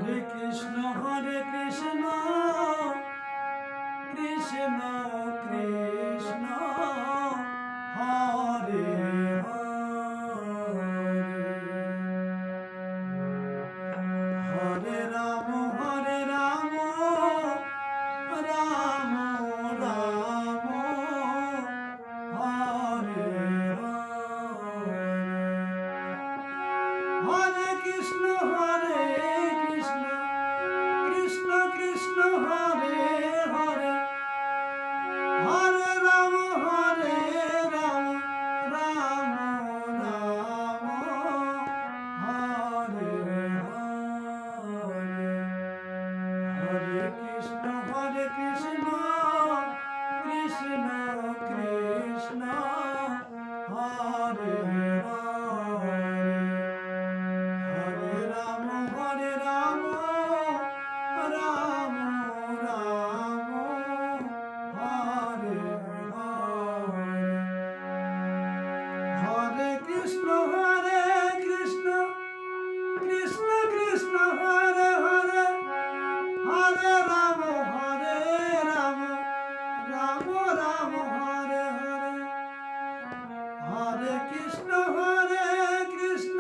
Krishna Krishna Krishna Hare Hare Ram Ram Ram Hare Hare Krishna Krishna Krishna Hare Hare Hare Ram Ram Ram Hare Hare Krishna Krishna Krishna Hare Hare Ram Ram Ram Hare Hare Krishna Krishna Krishna Hare Hare Hare Ram Ram Hare Hare Hare Krishna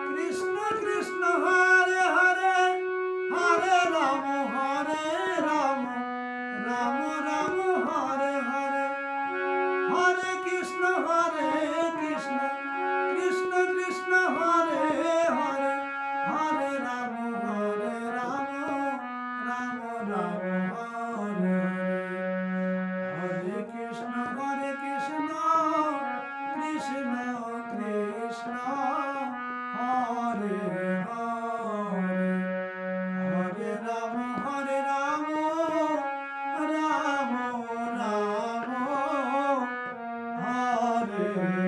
Krishna Krishna Hare Hare Hare Ram Ram Hare Hare Hare Krishna Krishna Krishna Hare Hare Hare Ram Ram Hare Hare Krishna Krishna Krishna Hare Hare Ram Ram Hare